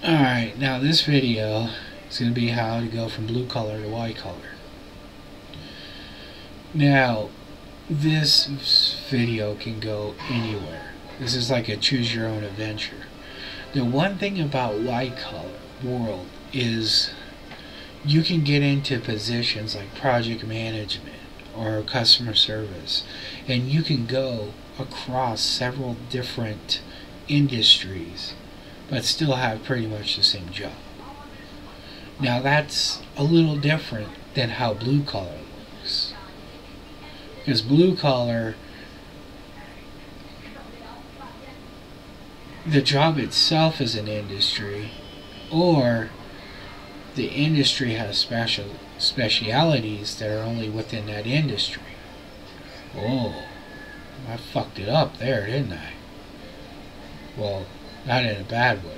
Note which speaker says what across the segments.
Speaker 1: Alright, now this video is going to be how to go from blue collar to white collar. Now, this video can go anywhere. This is like a choose your own adventure. The one thing about white collar world is you can get into positions like project management or customer service, and you can go across several different industries but still have pretty much the same job. Now that's a little different than how blue collar works, because blue collar, the job itself is an industry, or the industry has specialities that are only within that industry. Oh, I fucked it up there, didn't I? Well, not in a bad way,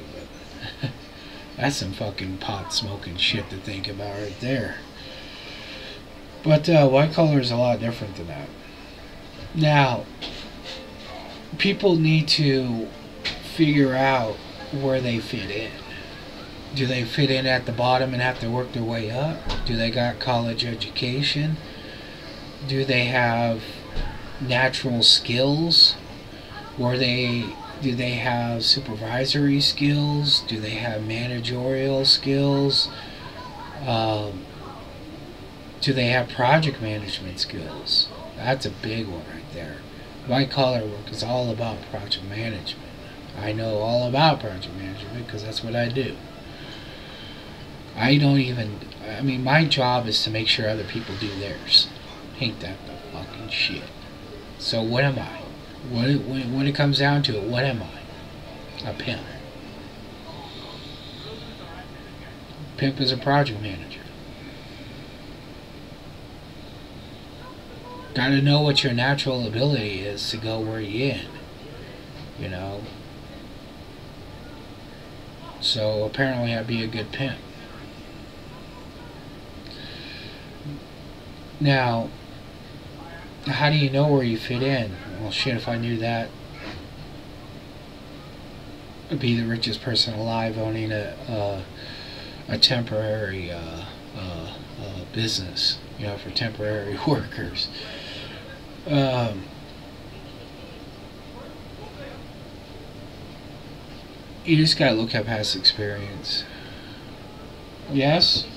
Speaker 1: but that's some fucking pot smoking shit to think about right there. But white collar is a lot different than that. Now, people need to figure out where they fit in. Do they fit in at the bottom and have to work their way up? Do they got college education? Do they have natural skills? Do they have supervisory skills? Do they have managerial skills? Do they have project management skills? That's a big one right there. White collar work is all about project management. I know all about project management because that's what I do. My job is to make sure other people do theirs. Ain't that the fucking shit? So what am I? When it comes down to it, what am I? A pimp. Pimp is a project manager. Gotta know what your natural ability is to go where you're in. You know? So apparently I'd be a good pimp. Now, how do you know where you fit in? Well, shit, if I knew that, I'd be the richest person alive owning a temporary business, you know, for temporary workers. You just gotta look at past experience. Yes?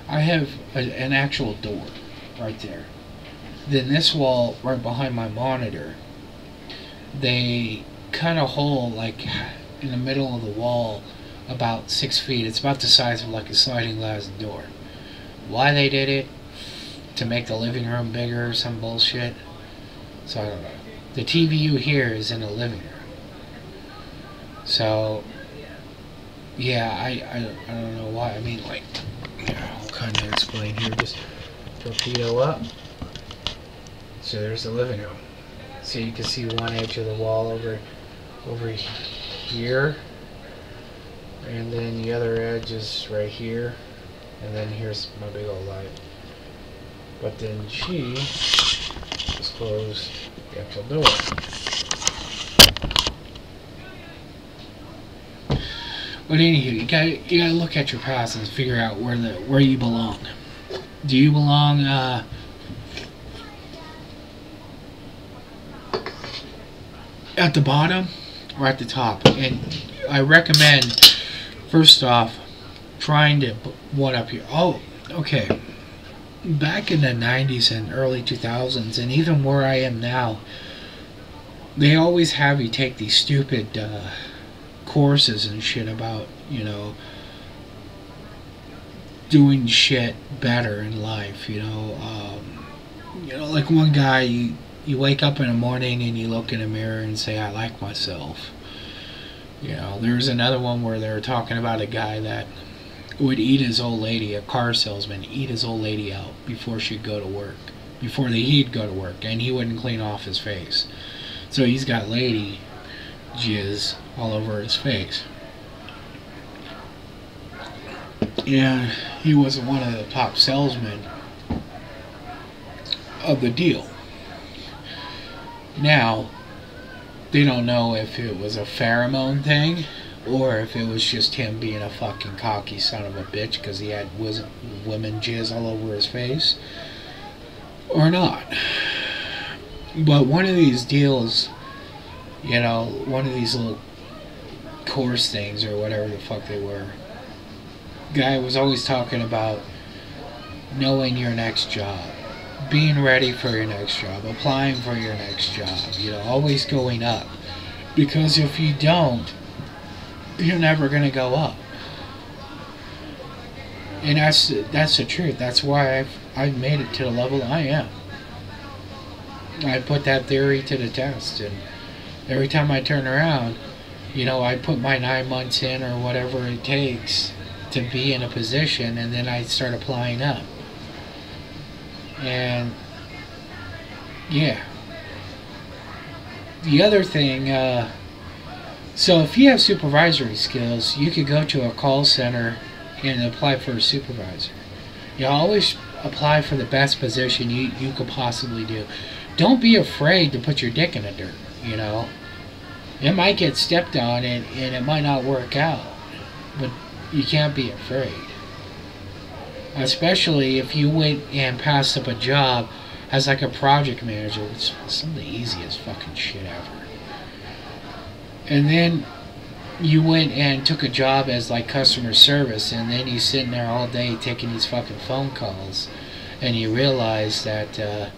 Speaker 1: I have an actual door right there. Then this wall right behind my monitor, they cut a hole like in the middle of the wall about 6 feet. It's about the size of like a sliding glass door. Why they did it? To make the living room bigger or some bullshit. So I don't know. The TV you hear is in the living room. So yeah, I don't know why. I mean, like, I'll kind of explain here. Just torpedo up. So there's the living room. So you can see one edge of the wall over here, and then the other edge is right here, and then here's my big old light. But then she just closed the actual door. But anywho, you gotta look at your past and figure out where you belong. Do you belong at the bottom or at the top? And I recommend, first off, trying to one up here. Oh, okay. Back in the 90s and early 2000s, and even where I am now, they always have you take these stupid courses and shit about, you know, doing shit better in life. You know, like one guy, you wake up in the morning and you look in a mirror and say, I like myself. You know, there's another one where they were talking about a guy that would eat his old lady, a car salesman, eat his old lady out before she'd go to work, before he'd go to work, and he wouldn't clean off his face. So he's got lady jizz all over his face. And he was one of the top salesmen of the deal. Now, they don't know if it was a pheromone thing or if it was just him being a fucking cocky son of a bitch because he had women jizz all over his face or not. But one of these deals, one of these little course things or whatever the fuck they were, guy was always talking about knowing your next job, being ready for your next job, applying for your next job, always going up. Because if you don't, you're never going to go up. And that's the truth. That's why I've made it to the level I am. I put that theory to the test, and every time I turn around, I put my 9 months in or whatever it takes to be in a position, and then I start applying up. And yeah. The other thing, so if you have supervisory skills, you could go to a call center and apply for a supervisor. Always apply for the best position you could possibly do. Don't be afraid to put your dick in the dirt, It might get stepped on and it might not work out, but you can't be afraid. Especially if you went and passed up a job as like a project manager, which is some of the easiest fucking shit ever. And then you went and took a job as like customer service, and then you sitting there all day taking these fucking phone calls, and you realize that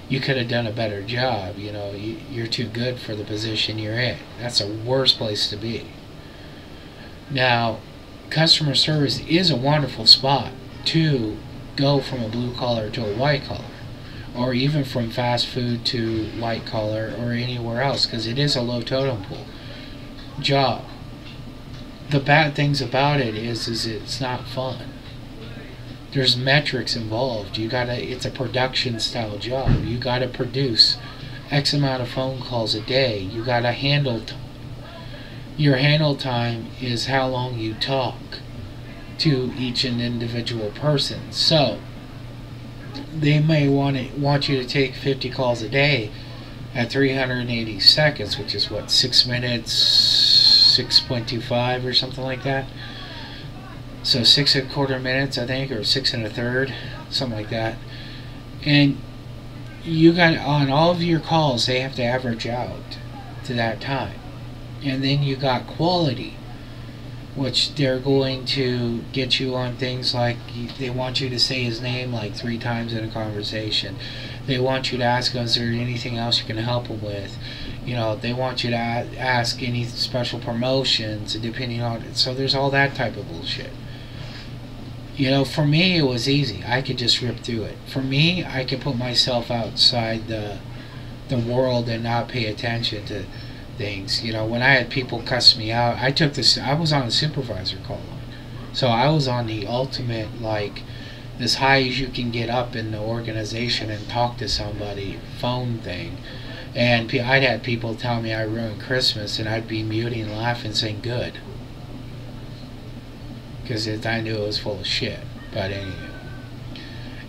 Speaker 1: you could have done a better job. You're too good for the position you're in. That's a worse place to be. Now, customer service is a wonderful spot to go from a blue collar to a white collar, or even from fast food to white collar or anywhere else, because it is a low totem pole job. The bad things about it is it's not fun. There's metrics involved. It's a production style job. You gotta produce X amount of phone calls a day. You gotta handle your handle time is how long you talk to each and individual person. So they may want you to take 50 calls a day at 380 seconds, which is what, 6 minutes, 6.25 or something like that. So 6.25 minutes, I think, or 6 1/3, something like that. And you got, on all of your calls, they have to average out to that time. And then you got quality, which they're going to get you on things like they want you to say his name like 3 times in a conversation. They want you to ask him, is there anything else you can help him with? They want you to ask any special promotions, depending on it. So there's all that type of bullshit. For me, it was easy. I could just rip through it. For me, I could put myself outside the world and not pay attention to things. When I had people cuss me out, I was on a supervisor call line. So I was on the ultimate, like, as high as you can get up in the organization and talk to somebody phone thing. And I'd had people tell me I ruined Christmas, and I'd be muting, laughing, saying good, because I knew it was full of shit. But anyway.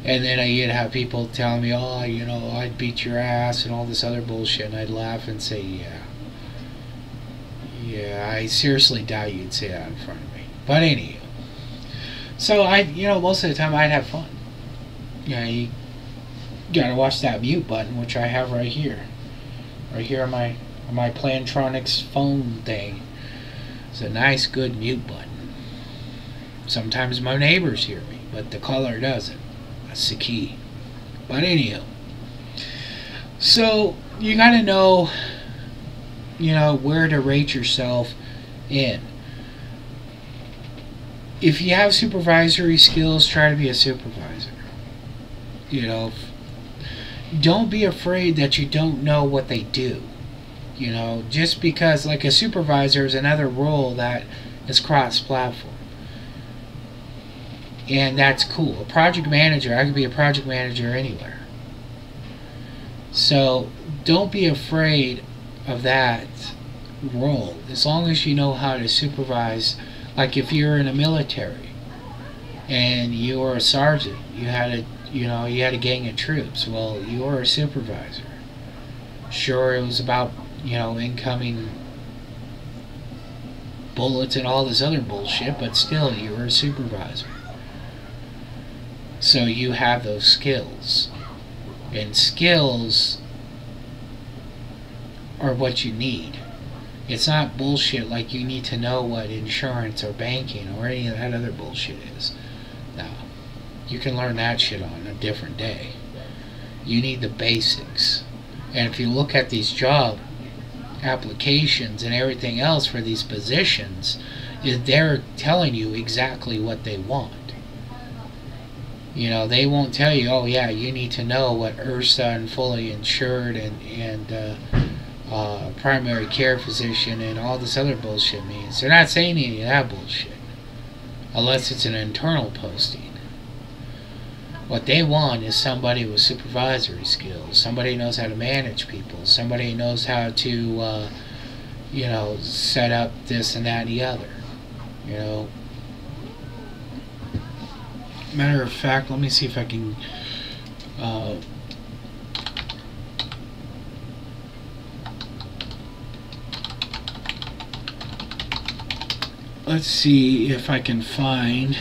Speaker 1: And then I'd have people tell me, oh, I'd beat your ass and all this other bullshit, and I'd laugh and say, yeah, I seriously doubt you'd say that in front of me. But anyway. So most of the time I'd have fun. You gotta watch that mute button, which I have right here on my Plantronics phone thing. It's a nice, good mute button. Sometimes my neighbors hear me, but the caller doesn't. That's the key. But anyhow, so you gotta know, where to rate yourself in. If you have supervisory skills, try to be a supervisor. Don't be afraid that you don't know what they do. Just because, like, a supervisor is another role that is cross-platform. And that's cool. A project manager, I could be a project manager anywhere. So don't be afraid of that role, as long as you know how to supervise. Like if you're in the military, and you were a sergeant. You had a gang of troops. Well, you were a supervisor. Sure, it was about, incoming bullets and all this other bullshit, but still, you were a supervisor. So you have those skills. And skills are what you need. It's not bullshit like you need to know what insurance or banking or any of that other bullshit is. No. You can learn that shit on a different day. You need the basics. And if you look at these job applications and everything else for these positions, they're telling you exactly what they want. They won't tell you, oh yeah, you need to know what IRSA and fully insured and primary care physician and all this other bullshit means. They're not saying any of that bullshit unless it's an internal posting. What they want is somebody with supervisory skills, somebody who knows how to manage people, somebody who knows how to set up this and that and the other. Matter of fact, let me see if I can let's see if I can find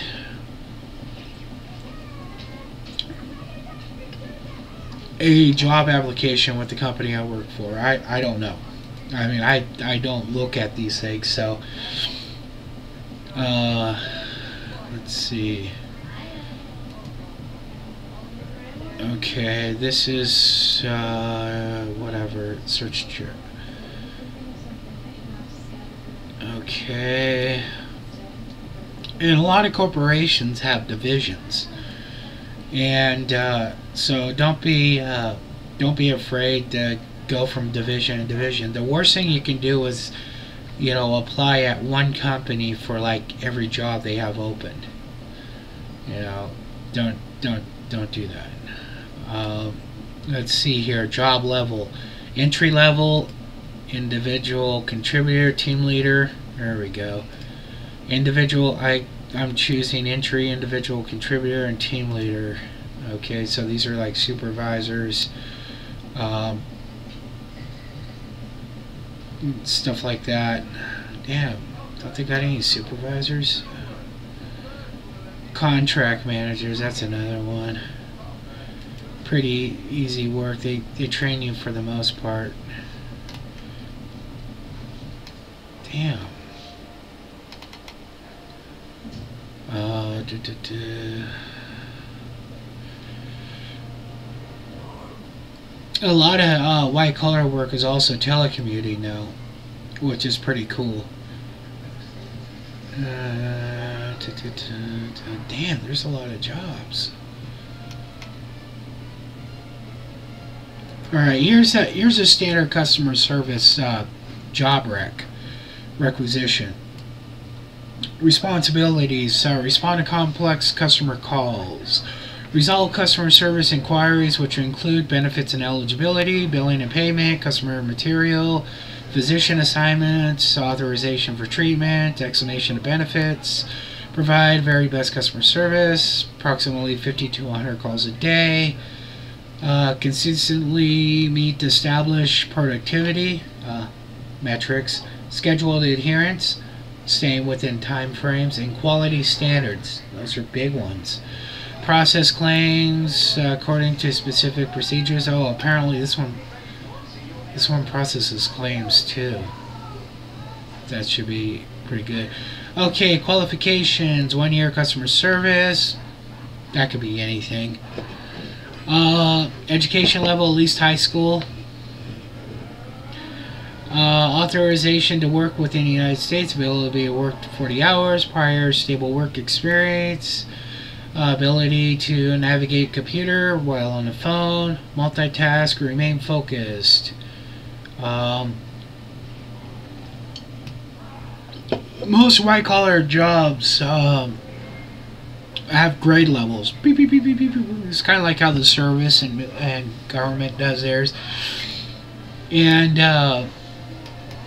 Speaker 1: a job application with the company I work for. I don't know. I mean, I don't look at these things, so let's see. Okay, this is whatever, search job. Okay, and a lot of corporations have divisions, and so don't be afraid to go from division to division. The worst thing you can do is apply at one company for like every job they have opened. Don't do that. Let's see here. Job level, entry level, individual contributor, team leader. There we go. Individual. I'm choosing entry, individual contributor, and team leader. Okay, so these are like supervisors, stuff like that. Damn, don't they got any supervisors? Contract managers. That's another one. Pretty easy work. They train you for the most part. Damn. A lot of white collar work is also telecommuting now, which is pretty cool. Damn, there's a lot of jobs. Alright, here's a standard customer service job requisition. Responsibilities: respond to complex customer calls, resolve customer service inquiries, which include benefits and eligibility, billing and payment, customer material, physician assignments, authorization for treatment, explanation of benefits, provide very best customer service, approximately 50 to 100 calls a day, consistently meet established productivity metrics, scheduled adherence, staying within time frames, and quality standards. Those are big ones. Process claims according to specific procedures. Oh, apparently this one processes claims too. That should be pretty good. Okay, qualifications: 1 year customer service. That could be anything. Education level, at least high school. Authorization to work within the United States, ability to work 40 hours, prior stable work experience, ability to navigate computer while on the phone, multitask, remain focused. Most white collar jobs have grade levels. Beep, beep, beep, beep, beep. It's kind of like how the service and government does theirs. And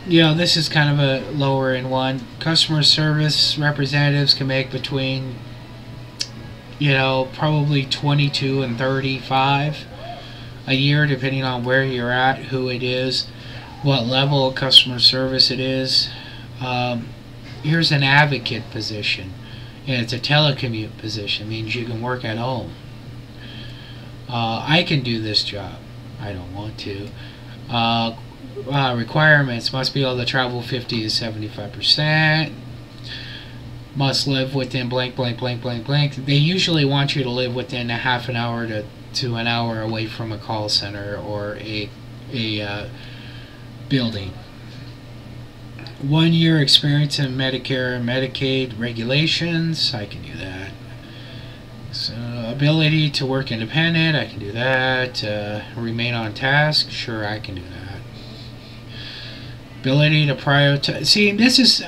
Speaker 1: this is kind of a lower end one. Customer service representatives can make between probably 22 and 35 a year, depending on where you're at, who it is, what level of customer service it is. Here's an advocate position, and it's a telecommute position. It means you can work at home. I can do this job. I don't want to. Requirements: must be able to travel 50 to 75%. Must live within blank, blank, blank, blank, blank. They usually want you to live within a half an hour to an hour away from a call center or a building. 1 year experience in Medicare and Medicaid regulations. I can do that. So, ability to work independent. I can do that. Remain on task. Sure, I can do that. Ability to prioritize. See, this is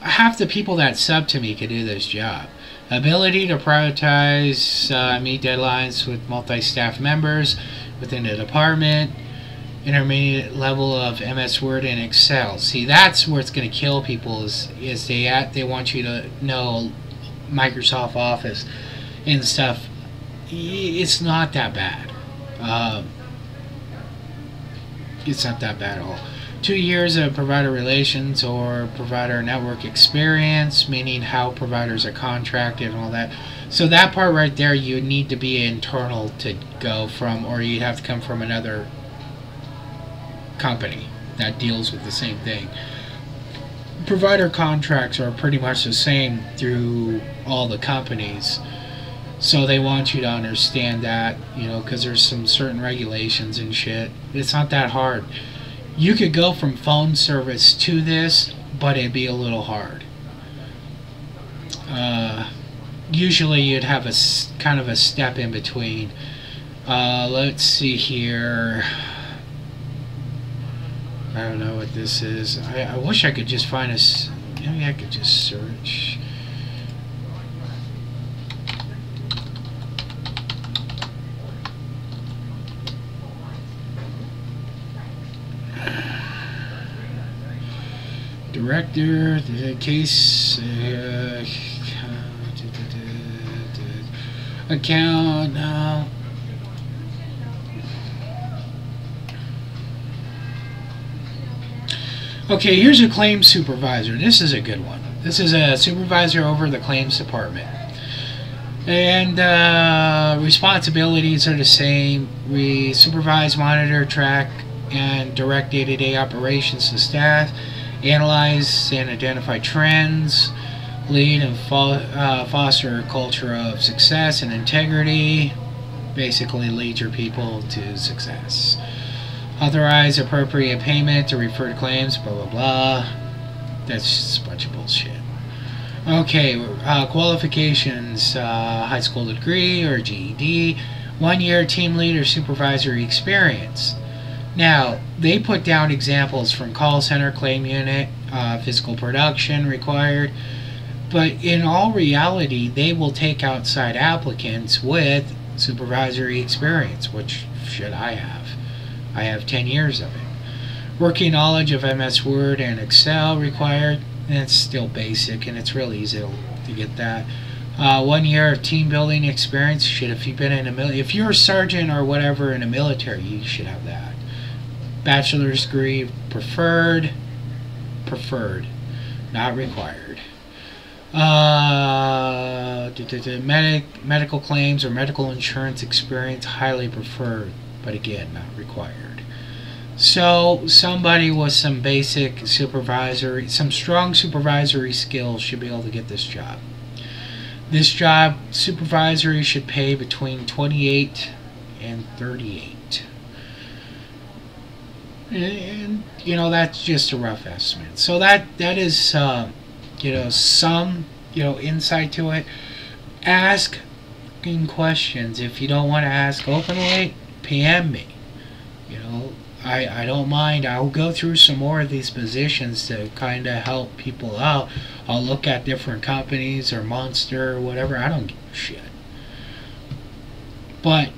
Speaker 1: half the people that sub to me can do this job. Ability to prioritize, meet deadlines with multi-staff members within the department. Intermediate level of MS Word and Excel. See, that's where it's going to kill people. Is they want you to know Microsoft Office and stuff. It's not that bad. It's not that bad at all. 2 years of provider relations or provider network experience, meaning how providers are contracted and all that. So that part right there, you need to be internal to go from, or you'd have to come from another company that deals with the same thing. Provider contracts are pretty much the same through all the companies, so they want you to understand that, because there's some certain regulations and shit. It's not that hard. You could go from phone service to this, but it'd be a little hard. Usually you'd have a kind of a step in between. Let's see here. I don't know what this is. I wish I could just find maybe I could just search. Director, the case, account, no. Okay, here's a claims supervisor. This is a good one. This is a supervisor over the claims department. And responsibilities are the same. We supervise, monitor, track, and direct day-to-day operations to staff, analyze and identify trends, lead and foster a culture of success and integrity. Basically lead your people to success. Authorize appropriate payment to referred claims, blah blah blah. That's just a bunch of bullshit. Okay, qualifications, high school degree or GED, 1 year team lead or supervisory experience. Now, they put down examples from call center, claim unit, physical production required, but in all reality, they will take outside applicants with supervisory experience, which should I have. I have 10 years of it. Working knowledge of MS Word and Excel required, and it's still basic, and it's really easy to get that. 1 year of team building experience. Shit, if you've been in a if you're a sergeant or whatever in the military, you should have that. Bachelor's degree preferred, not required. Medical claims or medical insurance experience, highly preferred, but again, not required. So somebody with some basic supervisory, some strong supervisory skills should be able to get this job. This job, supervisory, should pay between 28 and 38. And that's just a rough estimate. So that is some insight to it. Ask questions. If you don't want to ask openly, PM me. I don't mind. I'll go through some more of these positions to kind of help people out. I'll look at different companies or Monster or whatever. I don't give a shit. But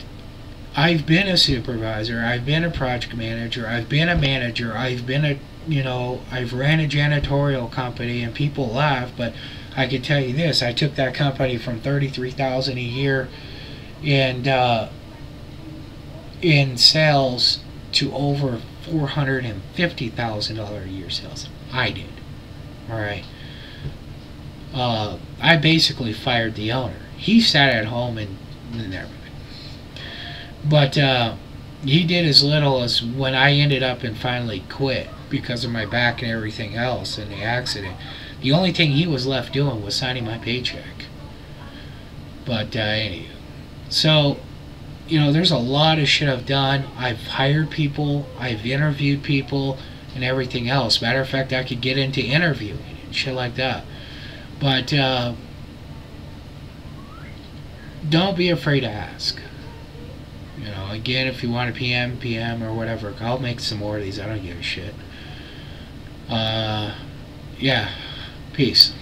Speaker 1: I've been a supervisor. I've been a project manager. I've been a manager. I've been I've ran a janitorial company, and people laugh, but I can tell you this: I took that company from $33,000 a year in sales to over $450,000 a year sales. I did. All right. I basically fired the owner. He sat at home and everything. But he did as little as when I ended up and finally quit because of my back and everything else and the accident. The only thing he was left doing was signing my paycheck. But anyway, so there's a lot of shit I've done. I've hired people, I've interviewed people, and everything else. Matter of fact, I could get into interviewing and shit like that. But don't be afraid to ask. Again, if you want a PM or whatever, I'll make some more of these. I don't give a shit. Yeah. Peace.